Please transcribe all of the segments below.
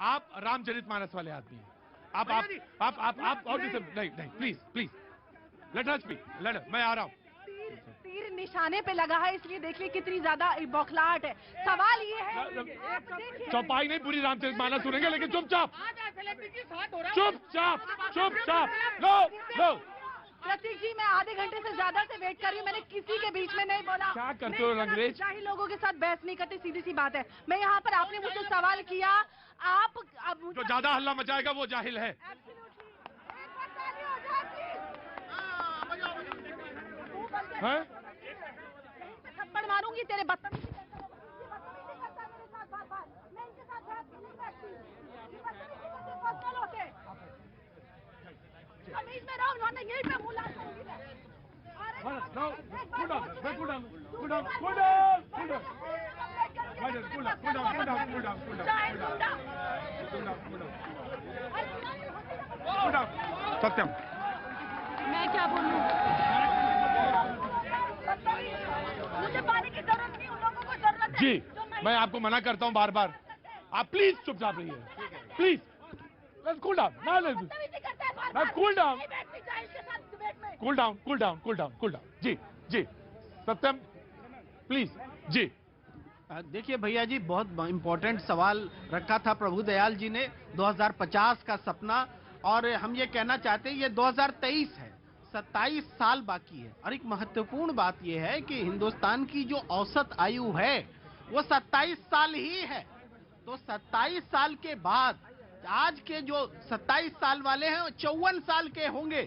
आप रामचरितमानस वाले आदमी हैं। आप और भी सब नहीं, please please let us speak, मैं आ रहा हूँ। तीर निशाने पे लगा है, इसलिए देख लीजिए कितनी ज्यादा बौखलाहट है। सवाल ये है, चौपाई नहीं पूरी रामचरितमानस सुनेंगे, लेकिन चुपचाप लो लो। प्रतीक जी, मैं आधे घंटे से ज्यादा से वेट कर रही हूँ, मैंने किसी के बीच में नहीं बोला। क्या करते हो अंग्रेज? शाही लोगों के साथ बहस नहीं करती, सीधी सी बात है। मैं यहाँ पर, आपने मुझसे सवाल किया, आप अब जो ज्यादा हल्ला मचाएगा वो जाहिल है। हैं? थप्पड़ मारूंगी तेरे बदतमीजी करता है मेरे साथ बार-बार। मैं इनके साथ बहस नहीं बैठती। ये बदतमीजी करते पर्सनल होते। कमीज में रहो, उन्होंने यहीं पे मुँह लाल करूंगी मैं। सत्यम, मैं क्या बोलूं? मुझे पानी की जरूरत नहीं, उन लोगों को जरूरत है। जी, मैं आपको मना करता हूं बार बार, आप प्लीज चुपचाप रहिए, please. Let's cool down, cool down. जी जी, सत्यम प्लीज। जी देखिए भैया जी, बहुत इंपॉर्टेंट सवाल रखा था प्रभु दयाल जी ने, 2050 का सपना, और हम ये कहना चाहते हैं ये 2023 है, 27 साल बाकी है। और एक महत्वपूर्ण बात यह है कि हिंदुस्तान की जो औसत आयु है वो 27 साल ही है। तो 27 साल के बाद आज के जो 27 साल वाले हैं वो 54 साल के होंगे।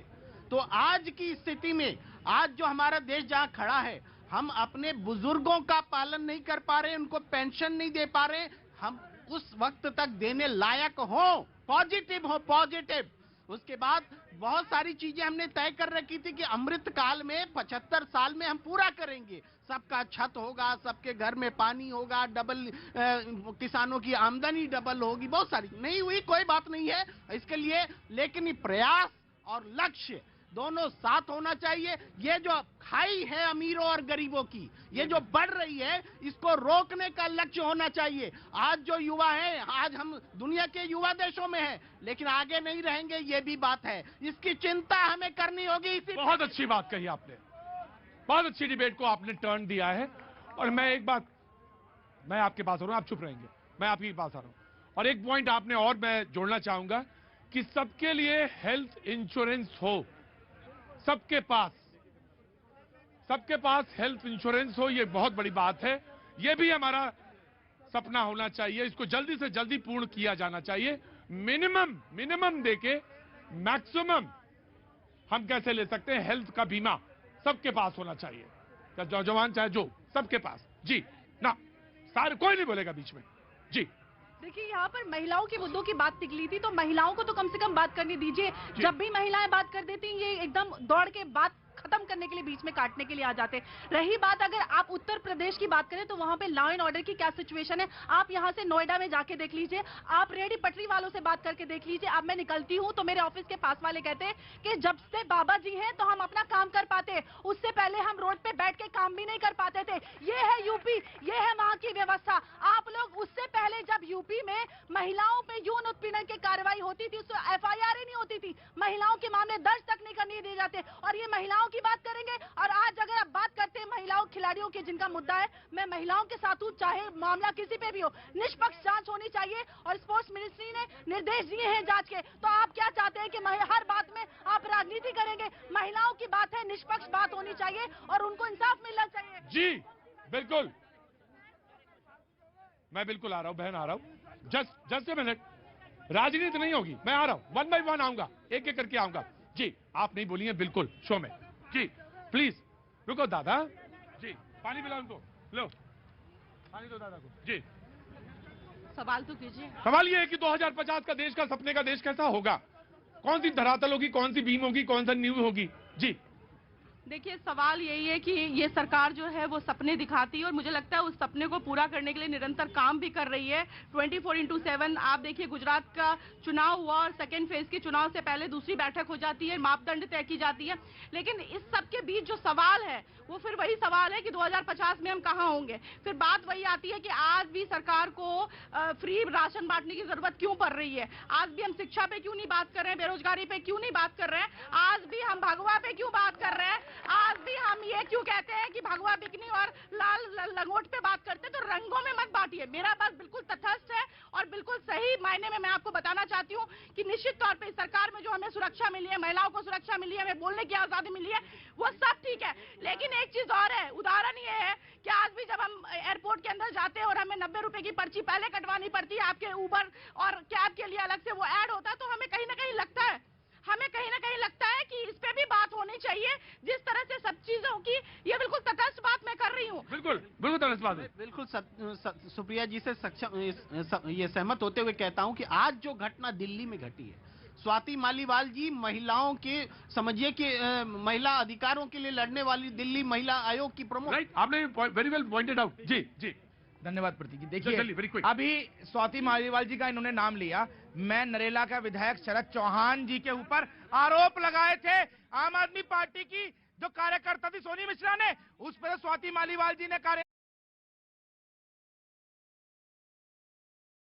तो आज की स्थिति में, आज जो हमारा देश जहां खड़ा है, हम अपने बुजुर्गों का पालन नहीं कर पा रहे, उनको पेंशन नहीं दे पा रहे, हम उस वक्त तक देने लायक हो, पॉजिटिव। उसके बाद बहुत सारी चीजें हमने तय कर रखी थी कि अमृत काल में 75 साल में हम पूरा करेंगे, सबका छत होगा, सबके घर में पानी होगा, डबल किसानों की आमदनी डबल होगी, बहुत सारी नहीं हुई, कोई बात नहीं है इसके लिए, लेकिन ये प्रयास और लक्ष्य दोनों साथ होना चाहिए। ये जो खाई है अमीरों और गरीबों की, ये जो बढ़ रही है, इसको रोकने का लक्ष्य होना चाहिए। आज जो युवा है, आज हम दुनिया के युवा देशों में हैं, लेकिन आगे नहीं रहेंगे, ये भी बात है, इसकी चिंता हमें करनी होगी। बहुत अच्छी बात कही आपने, बहुत अच्छी डिबेट को आपने टर्न दिया है। और मैं एक बात, मैं आपके पास आ रहा हूं, आप चुप रहेंगे, मैं आपके पास आ रहा हूं। और एक पॉइंट आपने और मैं जोड़ना चाहूंगा कि सबके लिए हेल्थ इंश्योरेंस हो, सबके पास हेल्थ इंश्योरेंस हो, ये बहुत बड़ी बात है। ये भी हमारा सपना होना चाहिए, इसको जल्दी से जल्दी पूर्ण किया जाना चाहिए। मिनिमम देके मैक्सिमम हम कैसे ले सकते हैं, हेल्थ का बीमा सबके पास होना चाहिए, चाहे नौजवान चाहे जो, सबके पास। जी ना, सारे कोई नहीं बोलेगा बीच में। जी देखिए, यहाँ पर महिलाओं के मुद्दों की बात निकली थी, तो महिलाओं को तो कम से कम बात करने दीजिए। जब भी महिलाएं बात कर देती हैं, ये एकदम दौड़ के बात खत्म करने के लिए, बीच में काटने के लिए आ जाते हैं। रही बात, अगर आप उत्तर प्रदेश की बात करें तो वहां पे लॉ एंड ऑर्डर की क्या सिचुएशन है, आप यहां से नोएडा में जाके देख लीजिए, आप रेडी पटरी वालों से बात करके देख लीजिए। अब मैं निकलती हूं तो मेरे ऑफिस के पास वाले कहते हैं कि जब से बाबा जी हैं तो हम अपना काम कर पाते हैं, उससे पहले हम रोड पे बैठ के काम भी नहीं कर पाते थे। ये है यूपी, ये है वहां की व्यवस्था। आप लोग, उससे पहले जब यूपी में महिलाओं पे यौन उत्पीड़न की कार्रवाई होती थी, उसमें FIR ही नहीं होती थी, महिलाओं के मामले दर्ज तक नहीं करने दिए जाते। और ये महिलाओं की बात करेंगे। और आज अगर आप बात करते हैं महिलाओं खिलाड़ियों की, जिनका मुद्दा है, मैं महिलाओं के साथ हूं, चाहे मामला किसी पे भी हो, निष्पक्ष जांच होनी चाहिए। और स्पोर्ट्स मिनिस्ट्री ने निर्देश दिए हैं जांच के। तो आप क्या चाहते हैं कि हर बात में आप राजनीति करेंगे? महिलाओं की बात है, निष्पक्ष बात होनी चाहिए और उनको इंसाफ मिलना चाहिए। जी बिल्कुल, मैं बिल्कुल आ रहा हूं बहन, आ रहा हूं, जस्ट ए मिनट। राजनीति नहीं होगी, मैं आ रहा हूं, 1 by 1 आऊंगा, एक एक करके आऊंगा। जी आप नहीं बोली हैं बिल्कुल शो में। जी प्लीज रुको दादा जी, पानी पिलाओ उनको, लो पानी दो दादा को। जी सवाल तो कीजिए। सवाल ये है कि 2050 का देश, का सपने का देश कैसा होगा, कौन सी धरातल होगी, कौन सी बीम होगी, कौन सा नींव होगी। जी देखिए सवाल यही है कि ये सरकार जो है वो सपने दिखाती है और मुझे लगता है उस सपने को पूरा करने के लिए निरंतर काम भी कर रही है 24/7। आप देखिए गुजरात का चुनाव हुआ और सेकेंड फेज के चुनाव से पहले दूसरी बैठक हो जाती है, मापदंड तय की जाती है, लेकिन इस सब के बीच जो सवाल है वो फिर वही सवाल है कि 2050 में हम कहाँ होंगे। फिर बात वही आती है कि आज भी सरकार को फ्री राशन बांटने की जरूरत क्यों पड़ रही है, आज भी हम शिक्षा पे क्यों नहीं बात कर रहे हैं, बेरोजगारी पे क्यों नहीं बात कर रहे हैं, आज भी हम भगवा पे क्यों बात कर रहे हैं, आज भी हम ये क्यों कहते हैं कि भगवा बिकनी और लाल लंगोट पे बात करते हैं। तो रंगों में मत बांटिए। मेरा बात बिल्कुल तटस्थ है और बिल्कुल सही मायने में मैं आपको बताना चाहती हूँ कि निश्चित तौर पे इस सरकार में जो हमें सुरक्षा मिली है, महिलाओं को सुरक्षा मिली है, हमें बोलने की आजादी मिली है, वो सब ठीक है। लेकिन एक चीज और है, उदाहरण ये है कि आज भी जब हम एयरपोर्ट के अंदर जाते हैं और हमें 90 रुपए की पर्ची पहले कटवानी पड़ती है, आपके उबर और कैब के लिए अलग से वो ऐड होता है, तो हमें कहीं ना कहीं लगता है कि इस पे भी बात होनी चाहिए। जिस तरह से सब चीजों की ये बिल्कुल तटस्थ बात मैं कर रही हूँ। बिल्कुल बिल्कुल तटस्थ बात है। बिल्कुल सुप्रिया जी से ये सहमत होते हुए कहता हूं कि आज जो घटना दिल्ली में घटी है, स्वाति मालीवाल जी महिलाओं के समझिए कि महिला अधिकारों के लिए लड़ने वाली दिल्ली महिला आयोग की प्रमुख। राइट, आपने वेरी वेल पॉइंटेड आउट। जी जी, धन्यवाद प्रतीक जी। जल्दी, very देखिए quick। अभी स्वाति मालीवाल जी का इन्होंने नाम लिया, मैं नरेला का विधायक शरद चौहान जी के ऊपर आरोप लगाए थे आम आदमी पार्टी की जो कार्यकर्ता थी सोनी मिश्रा ने, उस पर स्वाति मालीवाल जी ने कार्य